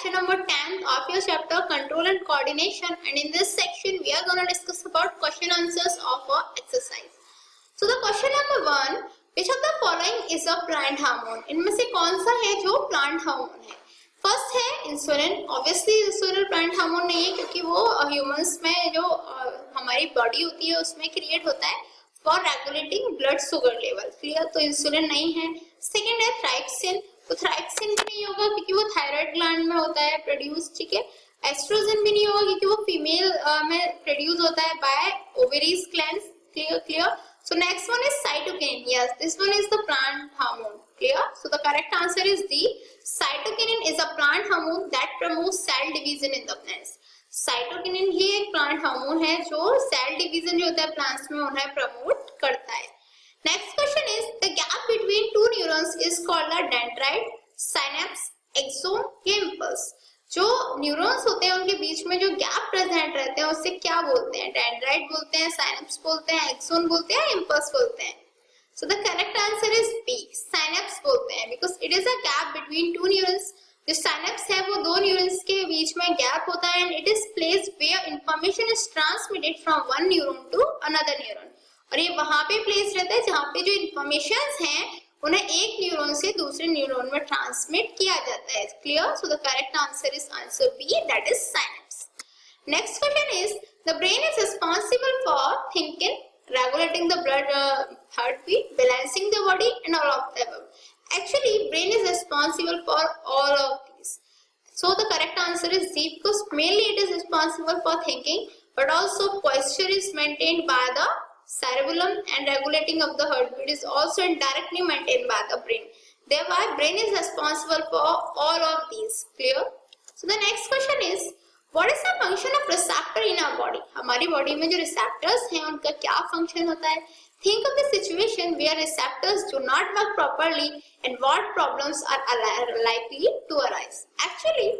section number 10 of your chapter Control and Coordination, and in this section we are going to discuss about question answers of a exercise. So the question number 1, which of the following is a plant hormone? इनमें से कौन सा है जो plant hormone है? First है insulin. Obviously insulin plant hormone नहीं है क्योंकि वो ह्यूमंस में जो हमारी बॉडी होती है उसमें क्रिएट होता है for regulating blood sugar level. Clear? तो इंसुलिन नहीं है. सेकंड है थ्राइक्सिन. तो थ्राइक्सिन भी नहीं होगा क्योंकि वो थायराइड ग्लैंड में होता है प्रोड्यूस. ठीक है. एस्ट्रोजन भी नहीं होगा क्योंकि वो फीमेल में प्रोड्यूस होता है by ovaries glands. Clear? So next one is cytokinin. Yes, this one is the plant hormone. Clear? So the correct answer is D. Cytokinin is a plant hormone that promotes cell division in the plants. Cytokinin ही एक plant hormone है जो cell division जो होता है plants में उन्हें promote करता है. Next question is the gap between two neurons is called a dendrite, synapse, axon या impulse. जो न्यूरॉन्स होते हैं उनके बीच में जो गैप प्रेजेंट रहते हैं उससे क्या बोलते हैं? डेंड्राइट बोलते हैं, साइनेप्स बोलते हैं, एक्सोन बोलते हैं, इम्पल्स बोलते हैं. So the correct answer is B. Synapse बोलते हैं because it is a gap between two neurons. जो साइनेप्स है वो दो न्यूरॉन्स के बीच में गैप होता है and it is place where information is transmitted from one neuron to another neuron. और ये वहां पे प्लेस रहता है जहाँ पे जो इंफॉर्मेशन है उन्हें एक न्यूरॉन से दूसरे न्यूरॉन में ट्रांसमिट किया जाता है. Clear? So the correct answer is answer B, that is synapse. Next question is the brain is responsible for thinking, regulating the blood heart beat, balancing the body and all of the above. Actually brain is responsible for all of these. So the correct answer is C because mainly it is responsible for thinking, but also posture is maintained by the cerebellum and regulating of the heartbeat is also indirectly maintained by the brain. Thereby, brain is responsible for all of these. Clear? So the next question is, what is the function of receptor in our body? हमारी body में जो receptors हैं उनका क्या function होता है? Think of the situation where receptors do not work properly and what problems are likely to arise. Actually,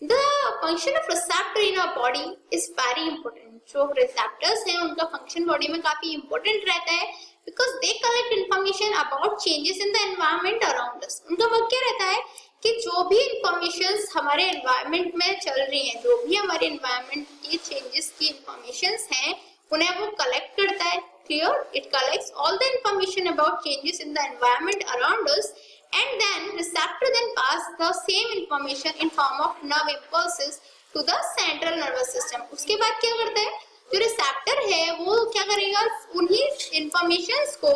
the function of receptor in our body is very important. जो receptors हैं उनका function body में काफी important रहता है because they collect information about changes in the environment around us. उनका work क्या रहता है कि जो भी informations हमारे environment में चल रही हैं, जो भी हमारे environment की changes की informations हैं, उन्हें वो collect करता है. Clear? It collects all the information about changes in the environment around us and then receptor then pass the same information in form of nerve impulses to the central nervous system. उसके बाद क्या करता है? जो receptor है वो क्या करेगा? उन्हीं इंफॉर्मेशंस को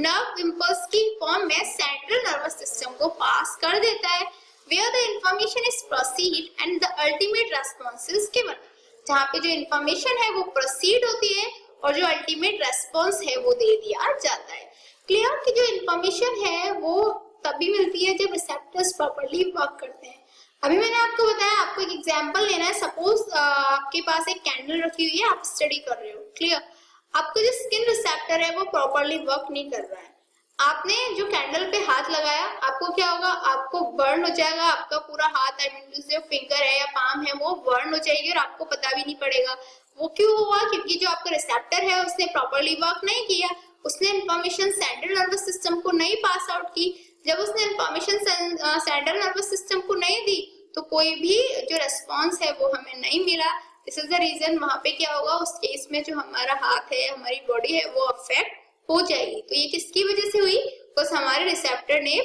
नर्व इंपल्स की फॉर्म में सेंट्रल नर्वस सिस्टम को पास कर देता है where the information is proceed and the ultimate response is given. जहाँ पे जो इंफॉर्मेशन है वो प्रोसीड होती है और जो अल्टीमेट रेस्पॉन्स है वो दे दिया जाता है. क्लियर? कि जो इंफॉर्मेशन है वो तभी मिलती है जब रिसेप्टर्स प्रॉपर्ली वर्क करते हैं. अभी मैंने आपको बताया, आपको एक एग्जांपल लेना है. सपोज आपके पास एक कैंडल रखी हुई है, आप स्टडी कर रहे हो. क्लियर? आपको जो स्किन रिसेप्टर है वो प्रॉपर्ली वर्क नहीं कर रहा है. आपने जो कैंडल पे हाथ लगाया, आपको क्या होगा? आपको बर्न हो जाएगा. आपका पूरा हाथ, आई मीन जो फिंगर है या पाम है वो बर्न हो जाएगी और आपको पता भी नहीं पड़ेगा. वो क्यों हुआ? क्योंकि जो आपका रिसेप्टर है उसने प्रॉपर्ली वर्क नहीं किया. उसने इंफॉर्मेशन सेंट्रल नर्वस सिस्टम को नहीं पास आउट की. जब उसने इंफॉर्मेशन सेंट्रल नर्वस सिस्टम को नहीं दी तो कोई भी जो रेस्पॉन्स है वो हमें नहीं मिला. This is the reason. वहां पे क्या होगा? उस केस में जो हमारा हाथ है, हमारी बॉडी है, वो अफेक्ट हो जाएगी. तो ये किसकी वजह से हुई? बिकॉज हमारे रिसेप्टर ने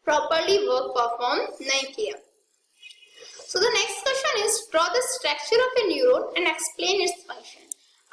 प्रॉपर्ली वर्क परफॉर्म नहीं किया. So the next question is draw the structure of a neuron and explain its function.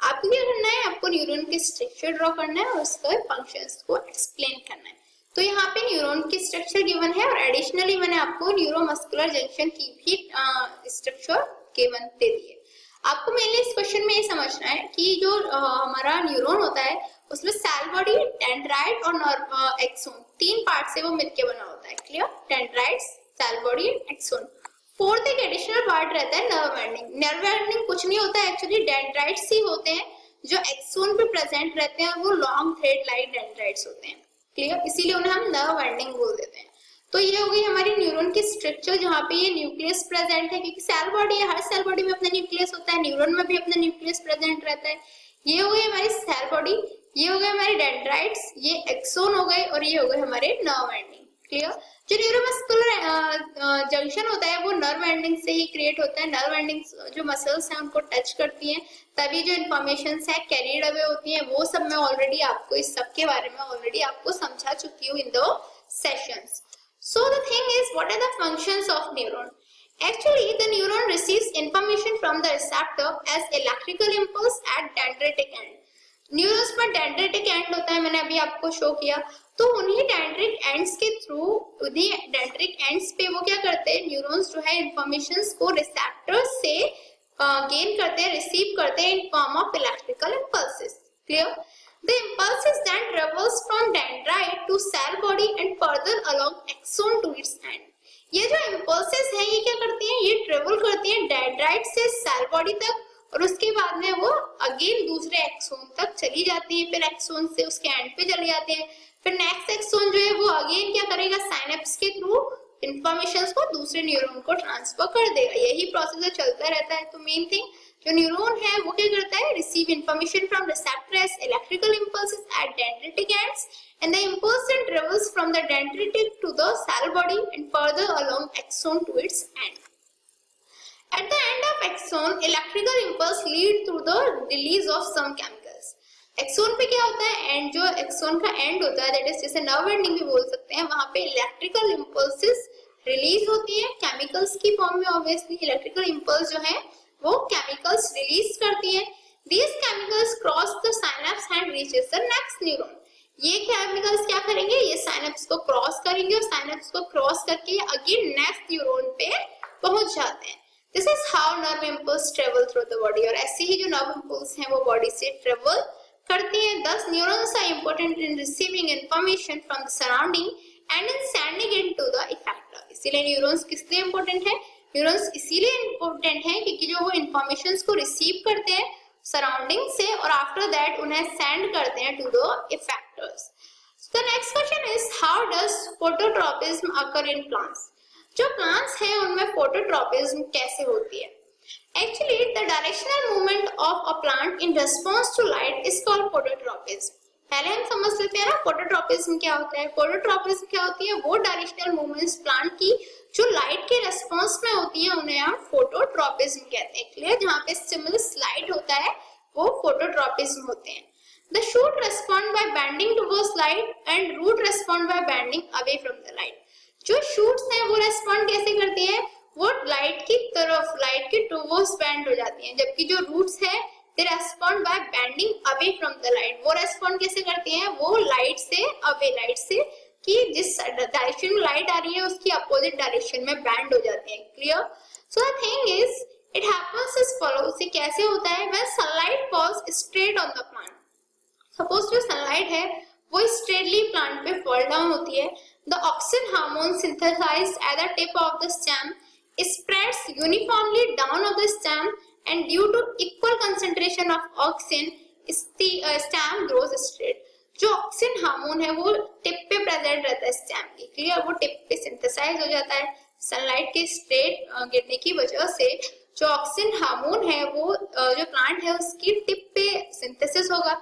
आपको क्या करना है? आपको न्यूरॉन के स्ट्रक्चर ड्रॉ करना है और उसके फंक्शंस को एक्सप्लेन करना है. तो यहाँ पे न्यूरॉन की स्ट्रक्चर गिवन है और एडिशनली मैंने आपको न्यूरोमस्कुलर जंक्शन की भी स्ट्रक्चर गिवन दे दी है. आपको मेनली इस क्वेश्चन में ये समझना है कि जो हमारा न्यूरॉन होता है उसमें सेल बॉडी, डेंड्राइट और नर्व एक्सोन, तीन पार्ट से वो मिलकर बना होता है. Clear? Dendrites, cell body, axon. Fourth एक एडिशनल पार्ट रहता है नर्व एंडिंग. नर्व एंडिंग कुछ नहीं होता है, एक्चुअली डेंड्राइट्स ही होते हैं. जो एक्सोन पे प्रेजेंट रहते हैं वो लॉन्ग थ्रेड लाइक डेंड्राइट्स होते हैं. क्लियर? इसीलिए उन्हें हम नर्व एंडिंग बोल देते हैं. तो ये हो गई हमारी न्यूरॉन की स्ट्रक्चर जहाँ पे ये न्यूक्लियस प्रेजेंट है, क्योंकि सेल बॉडी है, हर सेल बॉडी में अपना न्यूक्लियस होता है, न्यूरॉन में भी अपना न्यूक्लियस प्रेजेंट रहता है. ये हो गई हमारी सेल बॉडी, ये हो गए हमारे डेंड्राइट्स, ये एक्सोन हो गए और ये हो गए हमारे नर्व एंडिंग. क्लियर? जो न्यूरोमस्कुलर जंक्शन होता है वो नर्व एंडिंग से ही क्रिएट होता है। नर्व एंडिंग जो मसल्स हैं उनको टच करती हैं, तभी जो इन्फॉर्मेशन है कैरिड अवे होती हैं। वो सब मैं ऑलरेडी आपको इस सब के बारे में ऑलरेडी आपको समझा चुकी हूँ in the sessions. So the thing is what are the functions of neuron? Actually, the neuron receives information from the receptor as electrical impulse at dendritic end. Neurons पर डेंड्रिटिक एंड होता है, मैंने अभी आपको शो किया। तो उन्हीं dendritic ends के थ्रू, उन्हीं डेंड्रिटिक एंड्स पे वो क्या करते हैं, न्यूरॉन्स जो है इंफॉर्मेशंस को रिसेप्टर्स से गेन करते हैं, रिसीव करते हैं in form of electrical impulses. Clear? The impulses then travels from dendrite to cell body and further along axon to its end. ये जो इम्पल्सेस हैं ये क्या करती हैं, ये ट्रेवल करती हैं डेंड्राइट से सेल बॉडी तक और उसके बाद में वो अगेन दूसरे एक्सोन तक चली जाती है, फिर एक्सोन से उसके एंड पे चली जाती है, फिर नेक्स्ट एक्सोन जो है वो अगेन क्या करेगा, साइनेप्स के थ्रू इंफॉर्मेशंस को दूसरे न्यूरॉन को ट्रांसफर कर देगा। यही प्रोसेस चलता रहता है। तो मेन थिंग जो न्यूरॉन है वो क्या करता है, receive information from receptor as electrical impulses at dendritic ends and the impulse then travels from the dendritic to the cell body and further along axon to its end. At the end of axon, electrical impulse lead to the release of some chemicals. Axon पे क्या होता है, and जो axon का and होता है, that is जैसे nerve ending भी बोल सकते हैं, वहां पे इलेक्ट्रिकल इंपल्सेस रिलीज होती है केमिकल्स की फॉर्म में। ऑब्वियसली इलेक्ट्रिकल इंपल्स जो है वो केमिकल्स रिलीज करती है। These chemicals cross the synapse and reaches the next neuron. ये केमिकल्स क्या करेंगे, ये साइनेप्स को क्रॉस करेंगे और साइनेप्स को क्रॉस करके अगेन नेक्स्ट न्यूरॉन पे पहुंच जाते हैं। This is how nerve impulse travel through the body. और ऐसे ही जो नर्व इंपल्स हैं वो बॉडी से ट्रेवल करती हैं। Thus neurons are important in receiving information from the surrounding and in sending it to the effector. इसीलिए न्यूरॉन्स किस लिए इंपॉर्टेंट है, न्यूरॉन्स इसीलिए इंपॉर्टेंट है क्योंकि जो वो इंफॉर्मेशन को रिसीव करते हैं सराउंडिंग से और आफ्टर दैट उन्हें सेंड करते हैं to the effectors. So the next question is how does phototropism occur in plants? जो plants हैं उनमें phototropism कैसे होती है? Actually, the directional movement of a plant in response to light is called phototropism. पहले हम समझ लेते हैं ना phototropism क्या होता है। phototropism क्या होती है, वो डायरेक्शनल मूवमेंट्स प्लांट की जो लाइट के रेस्पॉन्स में होती है उन्हें हम फोटोट्रोपिज्म कहते हैं। क्लियर? जहाँ पे स्टिमुलस लाइट होता है वो फोटोट्रोपिज्म होते हैं। The shoot respond by bending towards light and root respond by bending away from the light. जो shoots हैं वो respond कैसे करती हैं, वो लाइट की तरफ, लाइट के towards bend हो जाती हैं, जबकि जो roots है they respond by bending away from the light. वो respond कैसे करती हैं, वो लाइट से away, लाइट से कि जिस डायरेक्शन में लाइट आ रही है उसकी अपोजिट डायरेक्शन में बैंड हो जाते हैं। Clear? So the thing is it happens as follow. से कैसे होता है, when sunlight falls straight on the plant. Suppose जो सनलाइट है वो स्ट्रेटली प्लांट पे फॉल डाउन होती है। The auxin hormone synthesized at the tip of the stem spreads uniformly down of the stem and due to equal concentration of auxin stem grows straight. जो auxin hormone है वो tip पे present रहता है stem की। Clear? वो tip पे synthesise हो जाता है सनलाइट के स्ट्रेट गिरने की वजह से। जो ऑक्सिन हार्मोन है वो जो प्लांट है उसकी टिप पे सिंथेसिस होगा।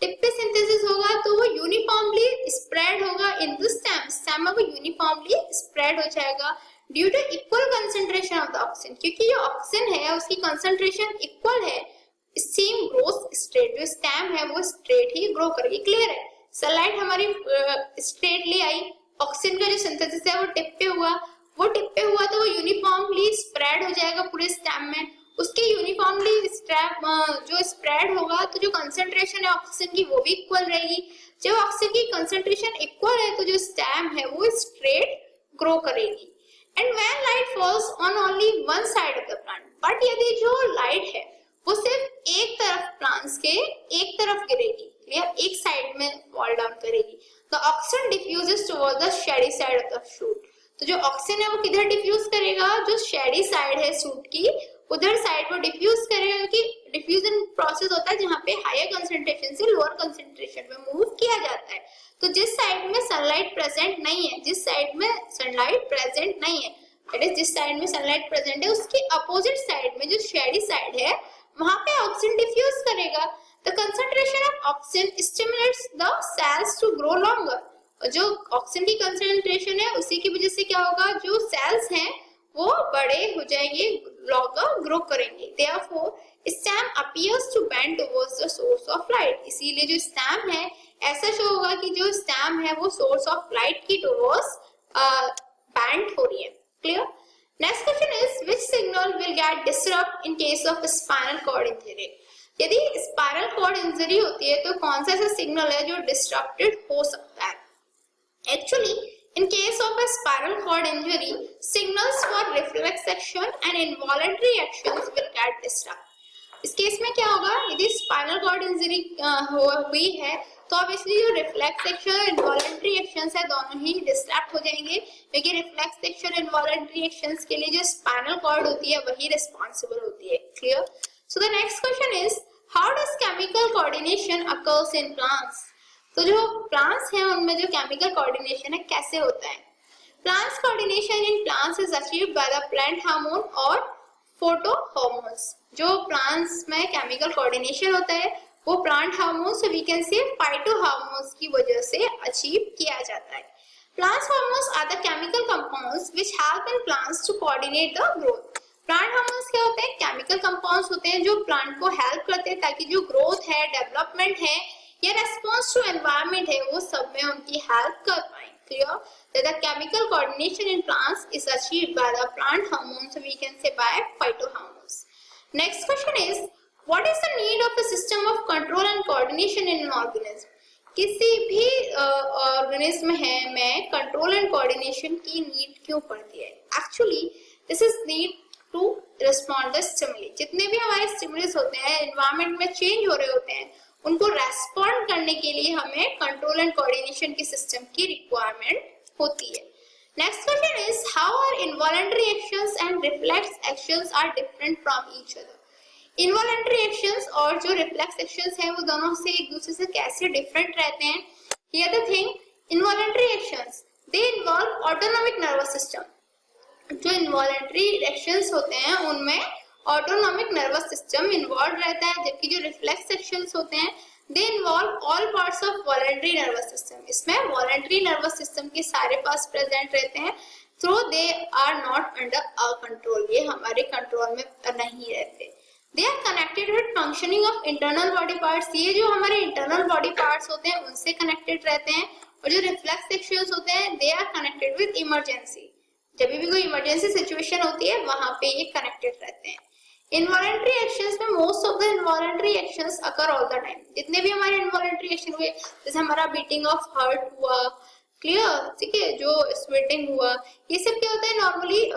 टिप पे सिंथेसिस होगा तो वो यूनिफॉर्मली स्प्रेड होगा इन द स्टेम। स्टेम में वो यूनिफॉर्मली स्प्रेड हो जाएगा due to equal concentration of the auxin. क्योंकि जो ऑक्सिन है उसकी कंसंट्रेशन इक्वल है, स्टेम ग्रोस स्ट्रेट। जो स्टेम है वो स्ट्रेट ही ग्रो करेगी। क्लियर है? सनलाइट हमारी स्ट्रेटली आई, ऑक्सीजन का जो सिंथेसिस है वो टिप पे हुआ, वो टिप पे हुआ तो वो यूनिफॉर्मली स्प्रेड हो जाएगा पूरे स्टेम में। उसके यूनिफॉर्मली जो स्प्रेड होगा तो जो कंसंट्रेशन है ऑक्सीजन की वो भी इक्वल रहेगी। जब ऑक्सीजन की कंसंट्रेशन इक्वल है तो जो स्टेम है वो स्ट्रेट ग्रो करेगी। And when light falls on only one side of the plant, but यदि जो लाइट है वो सिर्फ एक तरफ प्लांट्स के एक तरफ गिरेगी, क्लियर? एक साइड में फॉल डाउन करेगी। The oxygen diffuses toward the shady side of the shoot. तो जो ऑक्सीजन है वो किधर डिफ्यूज करेगा, जो शेडी साइड है शूट की उधर साइड वो डिफ्यूज करेगा, क्योंकि डिफ्यूजन प्रोसेस होता है जहाँ पे हायर कंसंट्रेशन से लोअर कंसंट्रेशन में मूव किया जाता है। तो जिस साइड में सनलाइट प्रेजेंट नहीं है, जिस साइड में सनलाइट प्रेजेंट नहीं है, दैट इज जिस साइड में सनलाइट प्रेजेंट है उसके अपोजिट साइड में जो शेडी साइड है वहां पे ऑक्सीजन डिफ्यूज करेगा। The concentration of oxygen stimulates the cells to grow longer. जो ऑक्सीजन की कंसंट्रेशन है उसी की वजह से जिससे क्या होगा, जो सेल्स हैं वो बड़े हो जाएंगे, ग्रो करेंगे। Therefore, stem appears to bend towards the source of light. इसीलिए जो स्टेम है ऐसा शो होगा कि जो स्टेम है वो सोर्स ऑफ लाइट की टुवर्ड्स बैंड हो रही है। Clear? Next question is which signal will get disrupt in case of spinal cord injury. यदि स्पाइनल कॉर्ड इंजरी होती है तो कौन सा ऐसा सिग्नल है जो डिस्ट्रप्टेड हो सकता है? Actually in case of a spinal cord injury, signals for reflex action and involuntary actions will get disrupted. इस केस में क्या होगा, यदि स्पाइनल कॉर्ड इंजरी हुई है तो ऑब्वियसली जो रिफ्लेक्स एक्शन और इनवॉलंटरी एक्शंस है दोनों ही डिस्ट्रैक्ट हो जाएंगे, क्योंकि रिफ्लेक्स एक्शन इनवॉलंटरी एक्शंस के लिए जो स्पाइनल कॉर्ड होती है वही रिस्पॉन्सिबल होती है। Clear? So the next question is how does chemical coordination occurs in plants. तो जो प्लांट्स हैं उनमें जो केमिकल कोऑर्डिनेशन है कैसे होता है? Plants coordination in plants is achieved by the plant hormone और फोटो हार्मोन्स। जो प्लांट्स में केमिकल कोऑर्डिनेशन होता है वो plant hormones, we can say phyto hormones की वजह से अचीव किया जाता है। Plant hormones are the chemical compounds which help in plants to coordinate the growth. Plant hormones क्या होते हैं? केमिकल कंपाउंड्स होते हैं जो प्लांट को हेल्प करते हैं ताकि जो ग्रोथ है, डेवलपमेंट है या रेस्पॉन्स टू एनवायरनमेंट है वो सब में उनकी हेल्प कर पाए। Clear? The chemical coordination in plants is achieved by the plant hormones, we can say by phytohormones. Next question is what is the need of a system of control and coordination in an organism. किसी भी organism है में control and coordination की need क्यों पड़ती है? Actually this is need to respond the stimuli. जितने भी हमारे स्टिमुलस होते हैं, एनवायरनमेंट में चेंज हो रहे होते हैं, उनको रेस्पॉन्ड करने के लिए हमें कंट्रोल एंड कोऑर्डिनेशन की सिस्टम की रिक्वायरमेंट होती है। Next question is how are involuntary actions and reflex actions are different from each other. Involuntary actions और जो रिफ्लेक्स एक्शंस हैं वो दोनों से एक दूसरे से कैसे डिफरेंट रहते हैं? Here the thing, involuntary actions they involve autonomic nervous system. जो इनवॉलंटरी एक्शंस होते हैं उनमें ऑटोनॉमिक नर्वस सिस्टम इन्वॉल्व रहता है, जबकि जो रिफ्लेक्स एक्शंस होते हैं they involve all parts of voluntary nervous system. इसमें वॉलंटरी नर्वस सिस्टम के सारे पार्ट्स प्रेजेंट रहते हैं, so they are not under our control. ये हमारे कंट्रोल में नहीं रहते। They are connected with functioning of internal body parts. ये जो हमारे इंटरनल बॉडी पार्ट्स होते हैं उनसे कनेक्टेड रहते हैं। और जो रिफ्लेक्स एक्शंस होते हैं they are connected with emergency. जब भी कोई इमरजेंसी सिचुएशन होती है वहां पे ये कनेक्टेड रहते हैं। इनवॉलंटरी एक्शंस में most of the involuntary actions occur all the time. जितने भी हमारे इनवॉलंटरी एक्शन हुए, जैसे हमारा बीटिंग ऑफ हार्ट हुआ, क्लियर, ठीक है, जो स्वेटिंग हुआ, ये सब क्या होता है नॉर्मली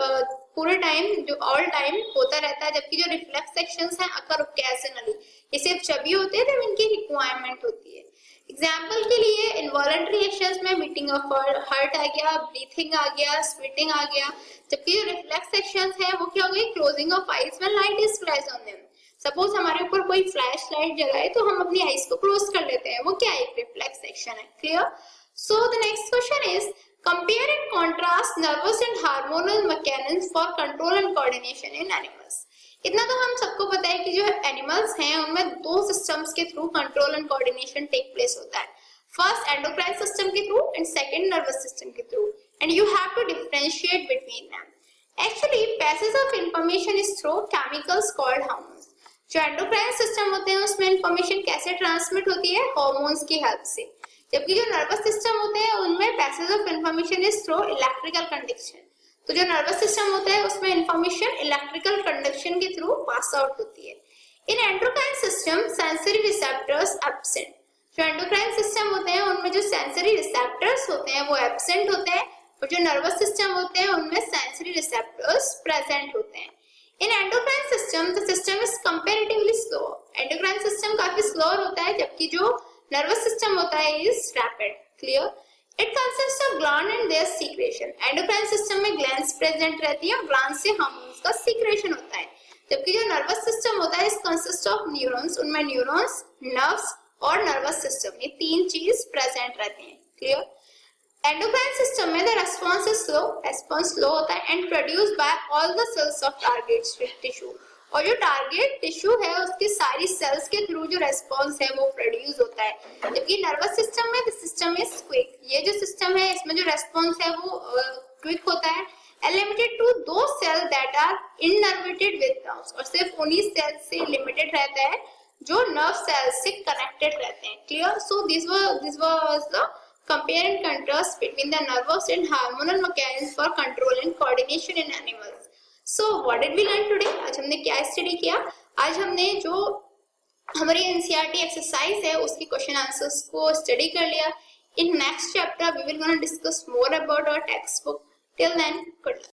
पूरे टाइम, जो ऑल टाइम होता रहता है। जबकि जो रिफ्लेक्स एक्शंस हैं अकर ओकेजनली, ये सिर्फ जब ही होते हैं जब इनकी रिक्वायरमेंट होती है। एग्जाम्पल के लिए इनवॉलंटरी एक्शंस में बीटिंग ऑफ हार्ट आ गया, ब्रीथिंग आ गया, स्वेटिंग आ गया। जबकि जो रिफ्लेक्स एक्शंस है वो क्या हो गई, closing of eyes when light is flash on them. Suppose हमारे ऊपर कोई फ्लैश लाइट जलाए तो हम अपनी आईज को क्लोज कर लेते हैं, वो क्या एक रिफ्लेक्स एक्शन है। Clear? So the next question is compare and contrast nervous and hormonal mechanism for control and coordination in animals. इतना तो हम सबको पता है कि जो एनिमल्स हैं उनमें दो सिस्टम्स के through control and coordination take place होता है। फर्स्ट एंडोक्राइन सिस्टम के through and second nervous system के through, and you have to differentiate between them. Actually passage of information is through chemicals called hormones. जो endocrine system होते हैं उसमें information कैसे transmit होती है? हार्मोन्स की हेल्प से। जबकि जो नर्वस सिस्टम होते हैं उनमें passage of information is through electrical conduction. तो जो नर्वस सिस्टम होता है उसमें इंफॉर्मेशन इलेक्ट्रिकल कंडक्शन के थ्रू पास आउट होती है। In endocrine system sensory receptors absent. जो एंडोक्राइन सिस्टम होते हैं उनमें जो सेंसरी रिसेप्टर्स होते हैं वो एब्सेंट होते हैं, और जो नर्वस सिस्टम होते हैं उनमें सेंसरी रिसेप्टर्स प्रेजेंट होते हैं। In endocrine system the system is comparatively slow. Endocrine system काफी स्लो होता है, जबकि जो नर्वस सिस्टम होता है is rapid. Clear? It consists of gland and their secretion. Endocrine system में ग्लैंड्स प्रेजेंट रहती है और ग्लैंड से हार्मोन्स का सीक्रेशन होता है। जबकि जो नर्वस सिस्टम होता है इस कंसिस्ट ऑफ न्यूरॉन्स। उनमें न्यूरॉन्स, नर्व्स और नर्वस सिस्टम, ये तीन चीज प्रेजेंट रहती हैं। क्लियर? एंडोक्राइन सिस्टम में the response is slow, response slow होता है and produced by all the cells of target tissue. और जो टारगेट टिश्यू है उसकी सारी सेल्स के थ्रू जो रेस्पॉन्स है वो प्रोड्यूस होता है। जबकि नर्वस सिस्टम में द सिस्टम इज क्विक। ये जो सिस्टम है इसमें जो रेस्पॉन्स है वो क्विक होता है, लिमिटेड टू दो cell that are innervated with nerves, और सिर्फ उन्हीं सेल से लिमिटेड रहता है जो नर्व सेल से कनेक्टेड रहते हैं. Clear? So this was the compare and contrast between the nervous and hormonal mechanisms for control and coordination in animals. So what did we learn today? आज हमने क्या स्टडी किया? आज हमने जो हमारी एनसीईआरटी एक्सरसाइज है उसकी क्वेश्चन आंसर्स को स्टडी कर लिया. In next chapter we will gonna discuss more about our textbook. Till then, good luck.